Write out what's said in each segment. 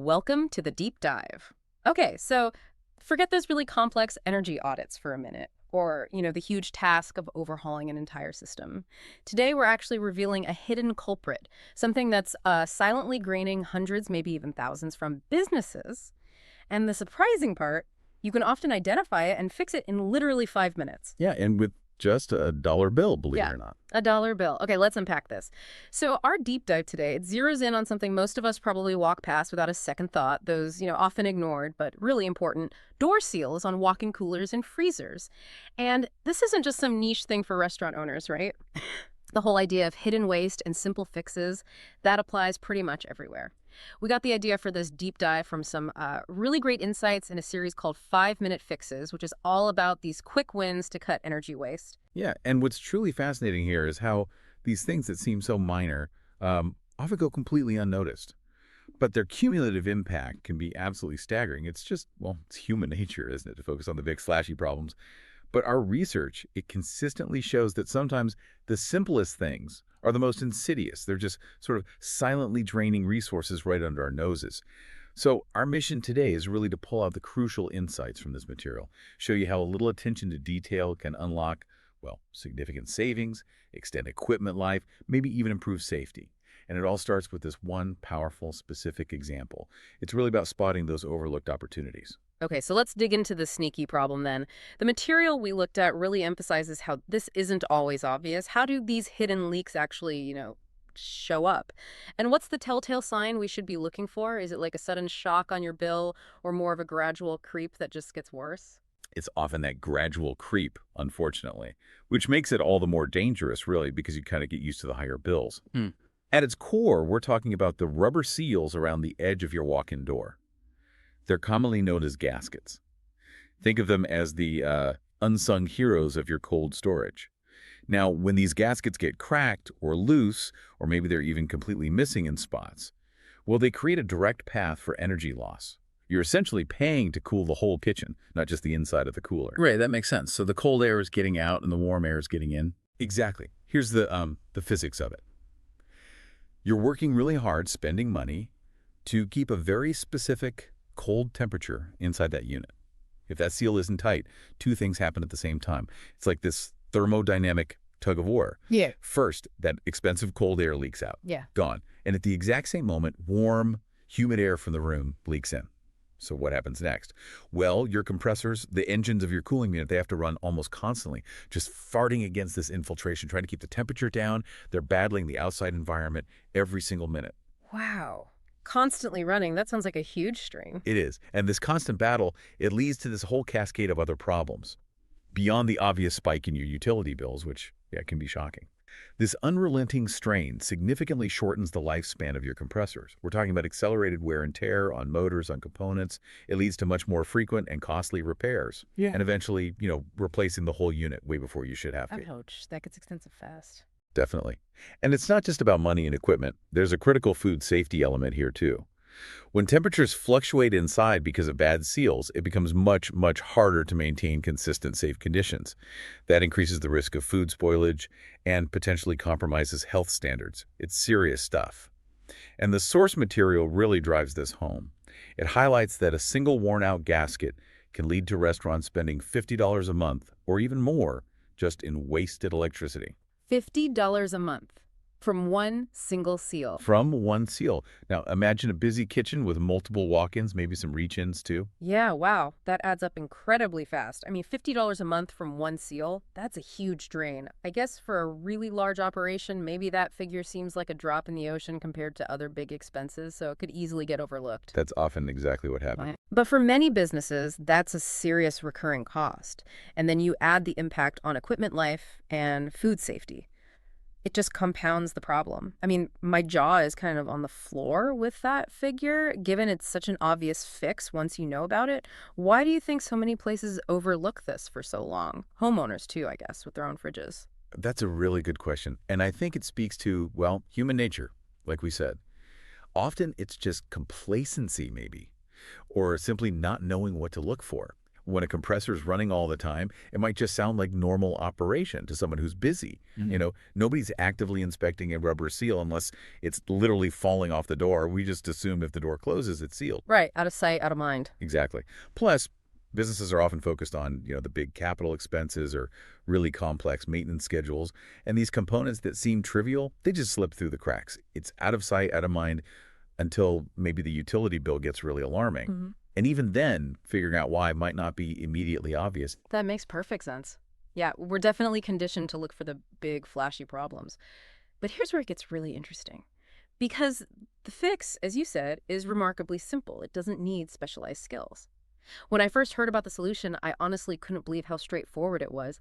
Welcome to the deep dive. Okay, so forget those really complex energy audits for a minute, or, the huge task of overhauling an entire system. Today, we're actually revealing a hidden culprit, something that's silently draining hundreds, maybe even thousands from businesses. And the surprising part, you can often identify it and fix it in literally 5 minutes. Yeah, and with just a dollar bill, believe Yeah, it or not. a dollar bill. Okay, let's unpack this. So our deep dive today, it zeroes in on something most of us probably walk past without a second thought, those, often ignored but really important door seals on walk-in coolers and freezers. And this isn't just some niche thing for restaurant owners, right? The whole idea of hidden waste and simple fixes, that applies pretty much everywhere. We got the idea for this deep dive from some really great insights in a series called 5 Minute Fixes, which is all about these quick wins to cut energy waste. Yeah, and what's truly fascinating here is how these things that seem so minor often go completely unnoticed. But their cumulative impact can be absolutely staggering. It's just, well, it's human nature, isn't it, to focus on the big slashy problems. But our research, it consistently shows that sometimes the simplest things are the most insidious. They're just sort of silently draining resources right under our noses. So our mission today is really to pull out the crucial insights from this material, show you how a little attention to detail can unlock, well, significant savings, extend equipment life, maybe even improve safety. And it all starts with this one powerful, specific example. It's really about spotting those overlooked opportunities. Okay, so let's dig into the sneaky problem then. The material we looked at really emphasizes how this isn't always obvious. How do these hidden leaks actually, show up? And what's the telltale sign we should be looking for? Is it like a sudden shock on your bill or more of a gradual creep that just gets worse? It's often that gradual creep, unfortunately, which makes it all the more dangerous, really, because you kind of get used to the higher bills. Hmm. At its core, we're talking about the rubber seals around the edge of your walk-in door. They're commonly known as gaskets. Think of them as the unsung heroes of your cold storage. Now, when these gaskets get cracked or loose, or maybe they're even completely missing in spots, well, they create a direct path for energy loss. You're essentially paying to cool the whole kitchen, not just the inside of the cooler. Right, that makes sense. So the cold air is getting out and the warm air is getting in. Exactly. Here's the physics of it. You're working really hard, spending money, to keep a very specific cold temperature inside that unit. If that seal isn't tight, two things happen at the same time. It's like this thermodynamic tug of war. Yeah. First, that expensive cold air leaks out. Yeah. Gone. And at the exact same moment, warm, humid air from the room leaks in. So what happens next? Well, your compressors, the engines of your cooling unit, they have to run almost constantly, just farting against this infiltration, trying to keep the temperature down. They're battling the outside environment every single minute. Wow. Constantly running, that sounds like a huge strain. It is. And this constant battle, it leads to this whole cascade of other problems. Beyond the obvious spike in your utility bills, which, yeah, can be shocking. This unrelenting strain significantly shortens the lifespan of your compressors. We're talking about accelerated wear and tear on motors, on components. It leads to much more frequent and costly repairs. Yeah. And eventually, replacing the whole unit way before you should have to. Ouch, that gets expensive fast. Definitely. And it's not just about money and equipment. There's a critical food safety element here, too. When temperatures fluctuate inside because of bad seals, it becomes much, much harder to maintain consistent, safe conditions. That increases the risk of food spoilage and potentially compromises health standards. It's serious stuff. And the source material really drives this home. It highlights that a single worn-out gasket can lead to restaurants spending $50 a month or even more just in wasted electricity. $50 a month from one single seal. From one seal. Now, imagine a busy kitchen with multiple walk-ins, maybe some reach-ins too. Yeah, wow. That adds up incredibly fast. I mean, $50 a month from one seal, that's a huge drain. I guess for a really large operation, maybe that figure seems like a drop in the ocean compared to other big expenses, so it could easily get overlooked. That's often exactly what happens. But for many businesses, that's a serious recurring cost. And then you add the impact on equipment life and food safety. It just compounds the problem. I mean, my jaw is kind of on the floor with that figure, given it's such an obvious fix once you know about it. Why do you think so many places overlook this for so long? Homeowners, too, I guess, with their own fridges. That's a really good question. And I think it speaks to, well, human nature, like we said. Often it's just complacency, maybe, or simply not knowing what to look for. when a compressor is running all the time, it might just sound like normal operation to someone who's busy. Nobody's actively inspecting a rubber seal unless it's literally falling off the door. We just assume if the door closes, it's sealed. Right. Out of sight, out of mind. Exactly. Plus, businesses are often focused on, the big capital expenses or really complex maintenance schedules. And these components that seem trivial, they just slip through the cracks. It's out of sight, out of mind until maybe the utility bill gets really alarming. And even then, figuring out why might not be immediately obvious. That makes perfect sense. Yeah, we're definitely conditioned to look for the big, flashy problems. But here's where it gets really interesting. Because the fix, as you said, is remarkably simple. It doesn't need specialized skills. When I first heard about the solution, I honestly couldn't believe how straightforward it was.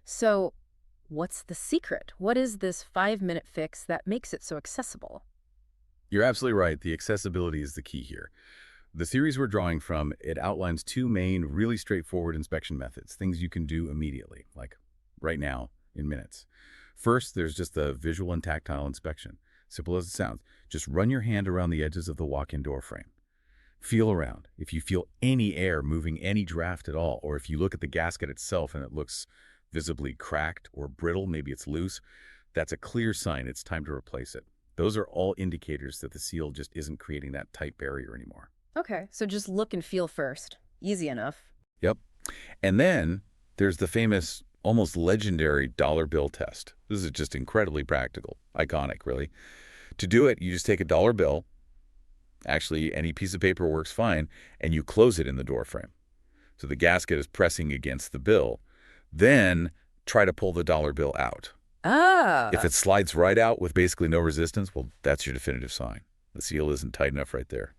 So, what's the secret? What is this 5-minute fix that makes it so accessible? You're absolutely right. The accessibility is the key here. The series we're drawing from, it outlines 2 main, really straightforward inspection methods, things you can do immediately, like right now, in minutes. First, there's just the visual and tactile inspection. Simple as it sounds. Just run your hand around the edges of the walk-in door frame. Feel around. If you feel any air moving any draft at all, or if you look at the gasket itself and it looks visibly cracked or brittle, maybe it's loose, that's a clear sign it's time to replace it. Those are all indicators that the seal just isn't creating that tight barrier anymore. Okay, so just look and feel first. Easy enough. Yep. And then there's the famous, almost legendary dollar bill test. This is just incredibly practical. Iconic, really. To do it, you just take a dollar bill. Actually, any piece of paper works fine, and you close it in the door frame. So the gasket is pressing against the bill. Then try to pull the dollar bill out. Ah. If it slides right out with basically no resistance, well, that's your definitive sign. The seal isn't tight enough right there.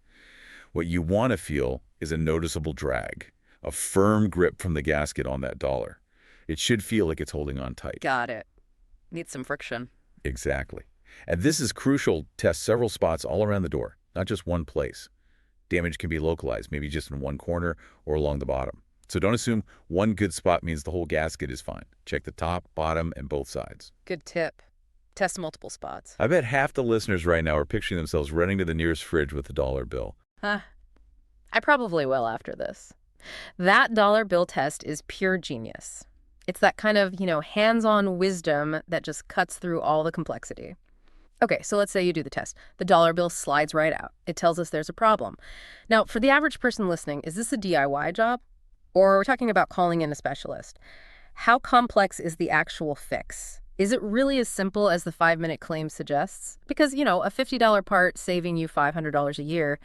What you want to feel is a noticeable drag, a firm grip from the gasket on that dollar. It should feel like it's holding on tight. Got it. Need some friction. Exactly. And this is crucial. Test several spots all around the door, not just one place. Damage can be localized, maybe just in one corner or along the bottom. So don't assume one good spot means the whole gasket is fine. Check the top, bottom, and both sides. Good tip. Test multiple spots. I bet half the listeners right now are picturing themselves running to the nearest fridge with the dollar bill. I probably will after this. That dollar bill test is pure genius. It's that kind of, hands-on wisdom that just cuts through all the complexity. Okay, so let's say you do the test. The dollar bill slides right out. It tells us there's a problem. Now, for the average person listening, is this a DIY job? Or we're talking about calling in a specialist? How complex is the actual fix? Is it really as simple as the 5-minute claim suggests? Because, a $50 part saving you $500 a year,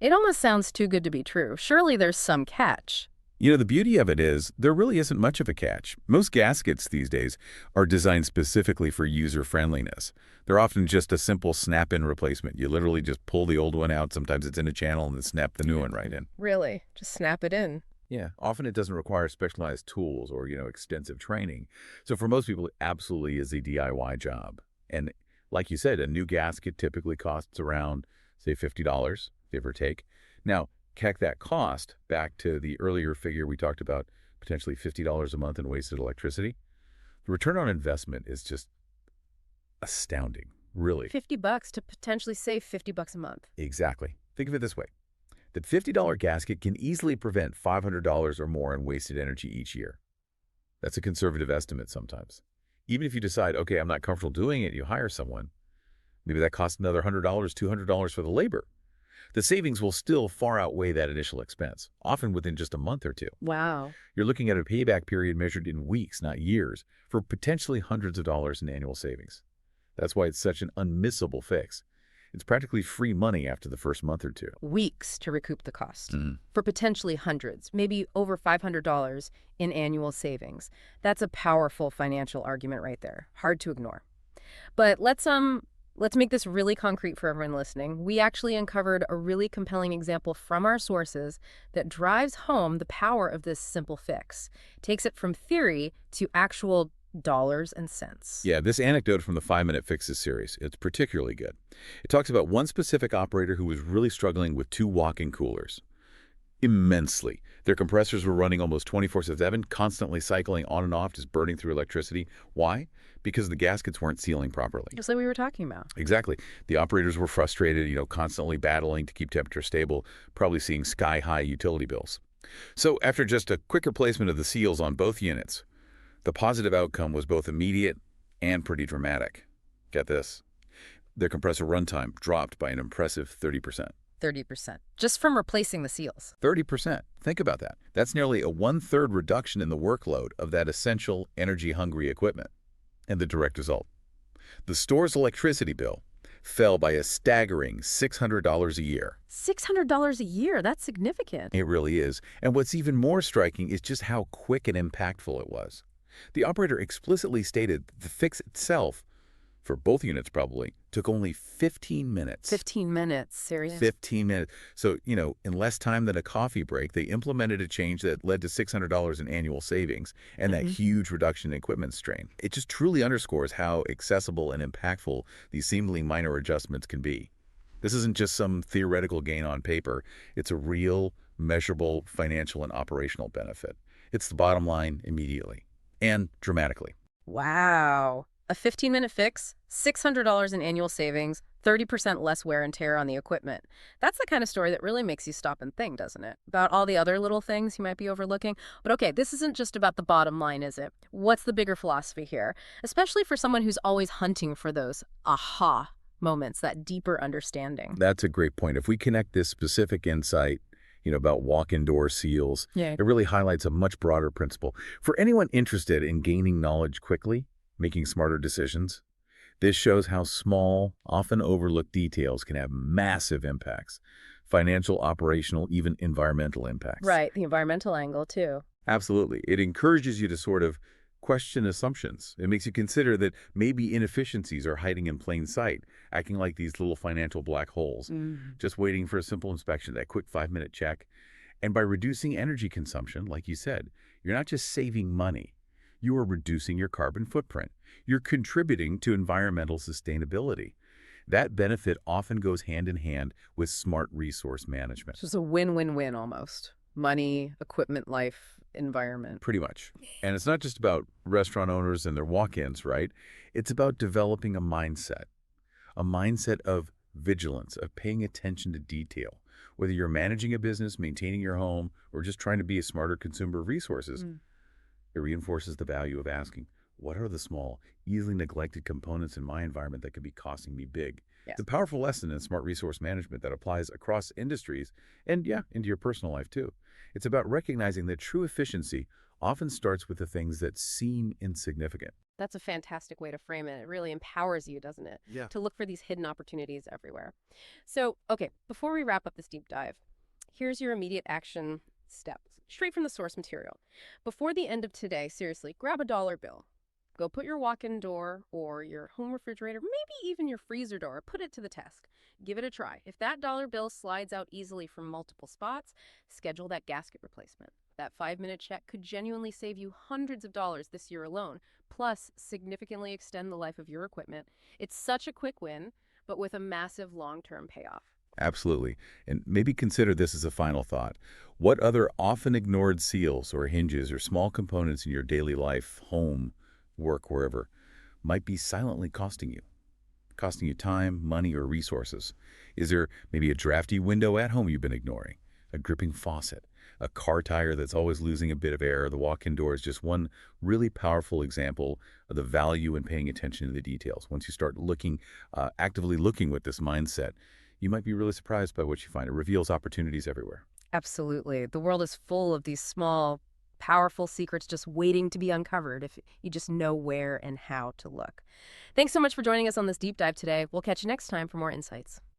it almost sounds too good to be true. Surely there's some catch. The beauty of it is there really isn't much of a catch. Most gaskets these days are designed specifically for user-friendliness. They're often just a simple snap-in replacement. You literally just pull the old one out. Sometimes it's in a channel and then snap the new one right in. Really? Just snap it in. Yeah, often it doesn't require specialized tools or, extensive training. So for most people, it absolutely is a DIY job. And like you said, a new gasket typically costs around, say, $50, give or take. Now, check that cost back to the earlier figure we talked about, potentially $50 a month in wasted electricity. The return on investment is just astounding, really. $50 to potentially save $50 a month. Exactly. Think of it this way. That $50 gasket can easily prevent $500 or more in wasted energy each year. That's a conservative estimate sometimes. Even if you decide, okay, I'm not comfortable doing it, you hire someone, maybe that costs another $100, $200 for the labor. The savings will still far outweigh that initial expense, often within just a month or two. Wow. You're looking at a payback period measured in weeks, not years, for potentially hundreds of dollars in annual savings. That's why it's such an unmissable fix. It's practically free money after the first month or two. Weeks to recoup the cost. Mm-hmm. For potentially hundreds, maybe over $500 in annual savings. That's a powerful financial argument right there. Hard to ignore. But let's make this really concrete for everyone listening. We actually uncovered a really compelling example from our sources that drives home the power of this simple fix. Takes it from theory to actual dollars and cents. Yeah, this anecdote from the 5-Minute Fixes series, it's particularly good. It talks about one specific operator who was really struggling with 2 walk-in coolers. Immensely. Their compressors were running almost 24/7, constantly cycling on and off, just burning through electricity. Why? Because the gaskets weren't sealing properly. Just like we were talking about. Exactly. The operators were frustrated, constantly battling to keep temperature stable, probably seeing sky-high utility bills. So after just a quick replacement of the seals on both units, the positive outcome was both immediate and pretty dramatic. Get this. Their compressor runtime dropped by an impressive 30%. 30%. Just from replacing the seals. 30%. Think about that. That's nearly a one-third reduction in the workload of that essential energy-hungry equipment. And the direct result. The store's electricity bill fell by a staggering $600 a year. $600 a year, that's significant. It really is. And what's even more striking is just how quick and impactful it was. The operator explicitly stated the fix itself, for both units probably, took only 15 minutes. 15 minutes, serious? 15 minutes. So, in less time than a coffee break, they implemented a change that led to $600 in annual savings and that huge reduction in equipment strain. It just truly underscores how accessible and impactful these seemingly minor adjustments can be. This isn't just some theoretical gain on paper. It's a real, measurable financial and operational benefit. It's the bottom line immediately and dramatically. Wow. A 15-minute fix, $600 in annual savings, 30% less wear and tear on the equipment. That's the kind of story that really makes you stop and think, doesn't it? About all the other little things you might be overlooking. But okay, this isn't just about the bottom line, is it? What's the bigger philosophy here? Especially for someone who's always hunting for those aha moments, that deeper understanding. That's a great point. If we connect this specific insight, about walk-in door seals, Yeah. it really highlights a much broader principle. For anyone interested in gaining knowledge quickly, making smarter decisions, this shows how small, often overlooked details can have massive impacts. Financial, operational, even environmental impacts. Right, the environmental angle, too. Absolutely. It encourages you to sort of question assumptions. It makes you consider that maybe inefficiencies are hiding in plain sight, acting like these little financial black holes, just waiting for a simple inspection, that quick 5-minute check. And by reducing energy consumption, like you said, you're not just saving money. You are reducing your carbon footprint. You're contributing to environmental sustainability. That benefit often goes hand in hand with smart resource management. So it's a win-win-win almost. Money, equipment life, environment. Pretty much. And it's not just about restaurant owners and their walk-ins, right? It's about developing a mindset of vigilance, of paying attention to detail. Whether you're managing a business, maintaining your home, or just trying to be a smarter consumer of resources, it reinforces the value of asking, what are the small, easily neglected components in my environment that could be costing me big? Yes. It's a powerful lesson in smart resource management that applies across industries and, into your personal life too. It's about recognizing that true efficiency often starts with the things that seem insignificant. That's a fantastic way to frame it. It really empowers you, doesn't it? Yeah. To look for these hidden opportunities everywhere. So, okay, before we wrap up this deep dive, here's your immediate action steps, straight from the source material. Before the end of today, seriously, grab a dollar bill. Go put your walk-in door or your home refrigerator, maybe even your freezer door, put it to the test. Give it a try. If that dollar bill slides out easily from multiple spots, schedule that gasket replacement. That 5-minute check could genuinely save you hundreds of dollars this year alone, plus significantly extend the life of your equipment. It's such a quick win, but with a massive long-term payoff. Absolutely. And maybe consider this as a final thought. What other often ignored seals or hinges or small components in your daily life, home, work, wherever, might be silently costing you time, money, or resources? Is there maybe a drafty window at home you've been ignoring? A dripping faucet? A car tire that's always losing a bit of air? The walk-in door is just one really powerful example of the value in paying attention to the details. Once you start actively looking with this mindset, you might be really surprised by what you find. It reveals opportunities everywhere. Absolutely. The world is full of these small, powerful secrets just waiting to be uncovered if you just know where and how to look. Thanks so much for joining us on this deep dive today. We'll catch you next time for more insights.